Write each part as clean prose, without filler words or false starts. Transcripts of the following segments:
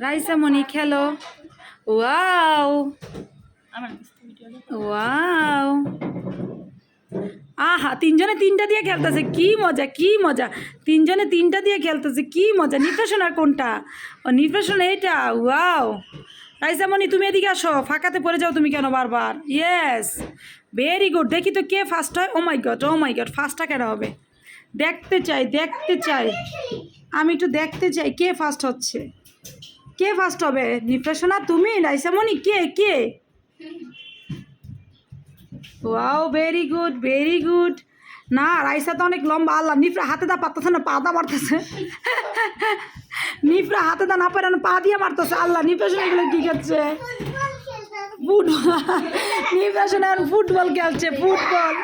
রাইসা মনি খেলো। Wow wow, আহা তিনজনে তিনটা দিয়ে খেলতেছে, কি মজা কি মজা। তিনজনে তিনটা দিয়ে খেলতেছে, কি মজা। নির্বাসনার কোনটা? ও নির্বাসনা এইটা। ওয়াও, রাইসা মনি তুমি এদিকে আসো, ফাঁকাতে পড়ে যাও তুমি কেন বারবার। Yes, very good. দেখি তো কে ফার্স্ট হয়। ও মাই গড, ফার্স্টটা কেন হবে? দেখতে চাই, আমি একটু দেখতে চাই কে ফার্স্ট হচ্ছে, কে ফার্স্ট হবে। নির্বাসনা তুমি, রাইসা মনি, কে? Wow, very good. না রাইসা তো অনেক লম্বা। আল্লাহ, নিফরা হাতে দা পারতেছে না, পা দা মারতেছে। নিফরা হাতে দা না পারে না, পা দিয়ে মারতেছে। আল্লাহ, নির্বাসনা এগুলো কি করছে? ফুটবল। নির্বাসনা ফুটবল খেলছে, ফুটবল।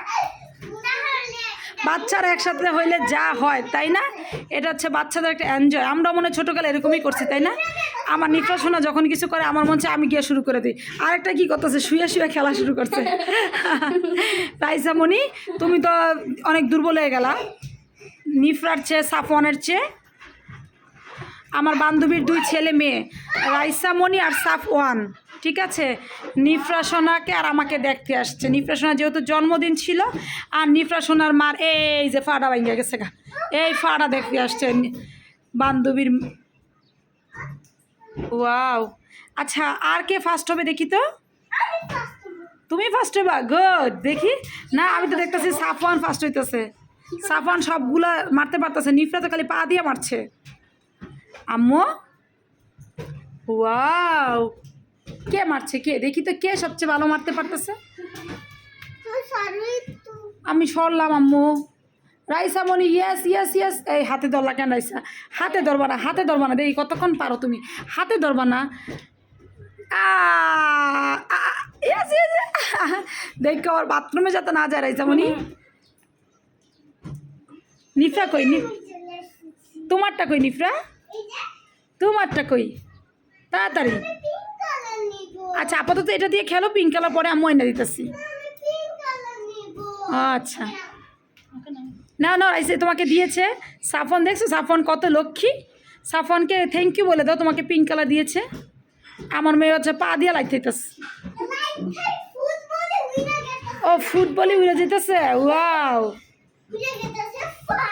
বাচ্চারা একসাথে হইলে যা হয় তাই না, এটা হচ্ছে বাচ্চাদের একটা এনজয়। আমরা মনে ছোটোকালে এরকমই করছি তাই না। আমার নির্বাসনা যখন কিছু করে আমার মনে হচ্ছে আমি গিয়ে শুরু করে দিই। আরেকটা কি করতেছে, শুয়ে খেলা শুরু করছে। রাইসা মনি তুমি তো অনেক দুর্বল হয়ে গেলা নিফরার চেয়ে, সাফওয়ানের চেয়ে। আমার বান্ধবীর 2 ছেলে মেয়ে, রাইসা মনি আর সাফওয়ান, ঠিক আছে। নিফরা সোনাকে আর আমাকে দেখতে আসছে। নিফরা সোনা যেহেতু জন্মদিন ছিল, আর নিফরা সোনার মার এই যে ফাড়া ভাঙিয়া গেছে গা, এই ফাড়া দেখতে আসছে বান্ধবীর। ওয়াও, আচ্ছা আর কে ফার্স্ট হবে দেখি তো? তুমি ফার্স্ট হবা, গুড। দেখি না, আমি তো দেখতেছি সাফওয়ান ফার্স্ট হইতেছে। সাফওয়ান সবগুলা মারতে পারতেছে, নিফরা তো খালি পা দিয়ে মারছে। আম্মু, ওয়াও, কে মারছে কে দেখি তো, কে সবচেয়ে ভালো মারতে পারতেছে? আমি সরলাম আম্মু। রাইসা মনি, ইয়েস। এই হাতে ধরলা কেন রাইসা? হাতে ধরবা না, দেখি কতক্ষণ পারো তুমি। হাতে ধরবা না। ইয়েস। দেখ আবার বাথরুমে যাতে না যায় রাইসা মনি। নিফরা কই? তোমারটা কই নিফরা? তোমারটা কই? তাড়াতাড়ি। আচ্ছা আপাতত এটা দিয়ে খেলো, পিঙ্ক কালার পরে আম্মু এনে দিতেছি। আচ্ছা না রাইসে তোমাকে দিয়েছে। সাফন দেখছো, সাফন কত লক্ষ্মী। সাফনকে থ্যাংক ইউ বলে দাও, তোমাকে পিঙ্ক কালার দিয়েছে। আমার মেয়ে হচ্ছে পা দিয়ে লাগতেছে। ও ফুটবলই উড়ে যেতেছে। ওয়াও,